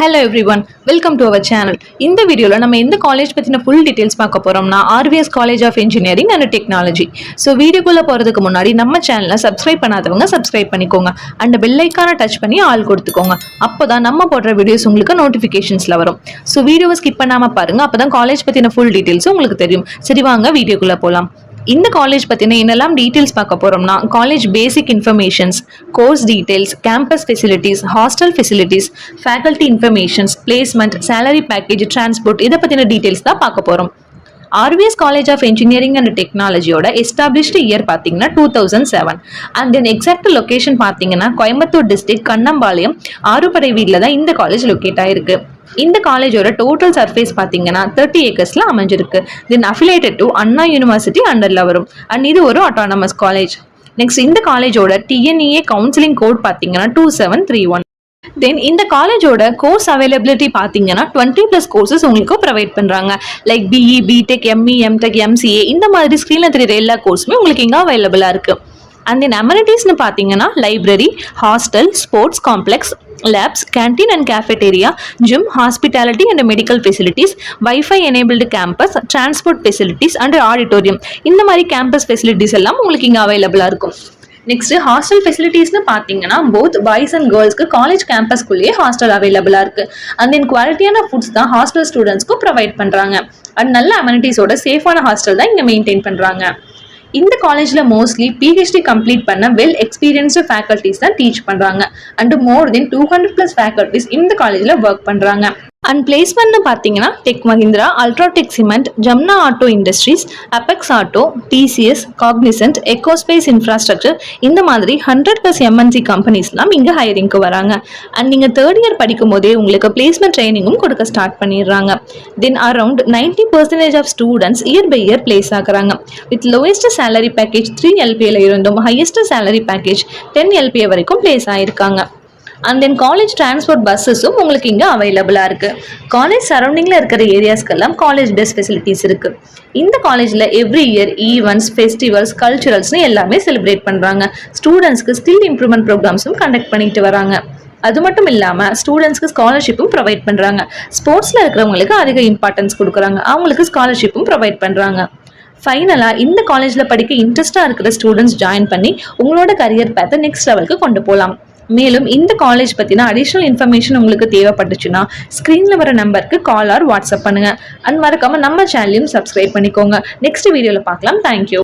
Hello everyone, welcome to our channel. இந்த வீடியோல நம்ம எந்த காலேஜ் பத்தின full details பார்க்க போறோம்னா RVS College of Engineering and Technology. So வீடியோக்குள்ள போறதுக்கு முன்னாடி நம்ம சேனலை சப்ஸ்கிரைப் பண்ணாதவங்க சப்ஸ்கிரைப் பண்ணிக்கோங்க and bell icon-ஐ டச் பண்ணி ஆல் கொடுத்துக்கோங்க. அப்பதான் நம்ம போடுற வீடியோஸ் உங்களுக்கு நோட்டிஃபிகேஷன்ஸ்ல வரும். So வீடியோவை ஸ்கிப் பண்ணாம பாருங்க, அப்பதான் காலேஜ் பத்தின full details உங்களுக்கு தெரியும். சரி வாங்க வீடியோக்குள்ள போலாம். இந்த காலேஜ் பத்தின என்னெல்லாம் டீடைல்ஸ் பார்க்க போறோம்னா college basic informations, course details, campus facilities, hostel facilities, faculty informations, placement, salary package, transport இதை பத்தின டீடைல்ஸ் தான் பார்க்க போறோம். RVS college of engineering and டெக்னாலஜியோட எஸ்டாப்ளிஷ்டு இயர் பார்த்தீங்கன்னா 2007 அண்ட் தென் எக்ஸாக்ட் லொகேஷன் பார்த்தீங்கன்னா கோயம்புத்தூர் டிஸ்ட்ரிக்ட் கண்ணம்பாளையம் ஆறுபடை வீட்டில் தான் இந்த காலேஜ் லொக்கேட் ஆயிருக்கு. இந்த காலேஜோட டோட்டல் சர்ஃபேஸ் பார்த்தீங்கன்னா 30 ஏக்கர்ஸ்ல அமைஞ்சிருக்கு. தென் அஃபிலியேட்டட் டு அண்ணா யூனிவர்சிட்டி அண்டர்ல வரும் அண்ட் இது ஒரு ஆட்டோனமஸ் காலேஜ். நெக்ஸ்ட் இந்த காலேஜோட டிஎன்இஏ கவுன்சிலிங் கோட் பார்த்தீங்கன்னா 2731. தென் இந்த காலேஜோட கோர்ஸ் அவைலபிலிட்டி பார்த்தீங்கன்னா 20+ கோர்சஸ் உங்களுக்கு ப்ரொவைட் பண்ணுறாங்க. Like BE, BTech, ME, MTech, MCA இந்த மாதிரி ஸ்க்ரீனில் தெரியுற எல்லா கோர்ஸுமே உங்களுக்கு இங்கே அவைலபிளாக இருக்குது. அண்ட் தென் அமெனிட்டிஸ்னு பார்த்தீங்கன்னா library, hostel, sports complex, labs, canteen and cafeteria, gym, hospitality and medical facilities, wifi enabled campus, transport facilities and auditorium இந்த மாதிரி கேம்பஸ் ஃபெசிலிட்டிஸ் எல்லாம் உங்களுக்கு இங்கே அவைலபிளாக இருக்கும். நெக்ஸ்ட் ஹாஸ்டல் ஃபெசிலிட்டிஸ்னு பார்த்தீங்கன்னா போத் பாய்ஸ் அண்ட் கேர்ள்ஸ்க்கு காலேஜ் கேம்பஸ்குள்ளேயே ஹாஸ்டல் அவைலபிளாக இருக்கு. அண்ட் தென் குவாலிட்டியான ஃபுட்ஸ் தான் ஹாஸ்டல் ஸ்டூடெண்ட்ஸ்க்கும் ப்ரொவைட் பண்ணுறாங்க. அண்ட் நல்ல அமெனிட்டிஸோட சேஃபான ஹாஸ்டல் தான் இங்கே மெயின்டைன் பண்ணுறாங்க. இந்த காலேஜில் மோஸ்ட்லி பிஹெச்டி கம்ப்ளீட் பண்ண வெல் எக்ஸ்பீரியன்ஸ்டு ஃபேக்கல்ட்டிஸ் தான் டீச் பண்ணுறாங்க. அண்ட் மோர் தென் 200+ ஃபேக்கல்ட்டிஸ் இந்த காலேஜில் ஒர்க் பண்ணுறாங்க. அண்ட் பிளேஸ்மெண்ட்னு பார்த்தீங்கன்னா Tech Mahindra, UltraTech cement, Jamna Auto Industries, Apex Auto, TCS, Cognizant, Ecospace infrastructure இந்த மாதிரி 100+ எம்என்சி கம்பெனிஸ்லாம் இங்கே ஹையரிங்க்கு வராங்க. அண்ட் நீங்கள் 3rd இயர் படிக்கும் போதே உங்களுக்கு பிளேஸ்மெண்ட் ட்ரைனிங்கும் கொடுக்க ஸ்டார்ட் பண்ணிடுறாங்க. Then around 90% of students year by year place ஆகுறாங்க. With lowest salary package 3 LPA இருந்தும் ஹையஸ்ட் சேலரி பேக்கேஜ் 10 LPA வரைக்கும் பிளேஸ் ஆயிருக்காங்க. அண்ட் தென் காலேஜ் டிரான்ஸ்போர்ட் பஸ்ஸஸும் உங்களுக்கு இங்கே அவைலபிளாக இருக்குது. காலேஜ் சரௌண்டிங்கில் இருக்கிற ஏரியாஸ்க்கெல்லாம் காலேஜ் பஸ் ஃபெசிலிட்டிஸ் இருக்குது. இந்த காலேஜில் எவ்ரி இயர் ஈவெண்ட்ஸ், ஃபெஸ்டிவல்ஸ், கல்ச்சுரல்ஸ்னு எல்லாமே செலிப்ரேட் பண்ணுறாங்க. ஸ்டூடெண்ட்ஸ்க்கு ஸ்கில் இம்ப்ரூவ்மெண்ட் ப்ரோக்ராம்ஸும் கண்டக்ட் பண்ணிட்டு வராங்க. அது மட்டும் இல்லாமல் ஸ்டூடெண்ட்ஸ்க்கு ஸ்காலர்ஷிப்பும் ப்ரொவைட் பண்ணுறாங்க. ஸ்போர்ட்ஸில் இருக்கிறவங்களுக்கு அதிக இம்பார்ட்டன்ஸ் கொடுக்குறாங்க, அவங்களுக்கு ஸ்காலர்ஷிப்பும் ப்ரொவைட் பண்ணுறாங்க. ஃபைனலாக இந்த காலேஜில் படிக்க இன்ட்ரெஸ்டாக இருக்கிற ஸ்டூடெண்ட்ஸ் ஜாயின் பண்ணி உங்களோட கரியர் பேத்தை நெக்ஸ்ட் லெவலுக்கு கொண்டு போகலாம். மேலும் இந்த காலேஜ் பற்றின அடிஷ்னல் இன்ஃபர்மேஷன் உங்களுக்கு தேவைப்பட்டுச்சுன்னா ஸ்க்ரீனில் வர நம்பருக்கு கால் ஆர் வாட்ஸ்அப் பண்ணுங்கள். அண்ட் மறக்காமல் நம்ம சேனலையும் சப்ஸ்கிரைப் பண்ணிக்கோங்க. நெக்ஸ்ட் வீடியோவில் பார்க்கலாம். தேங்க்யூ.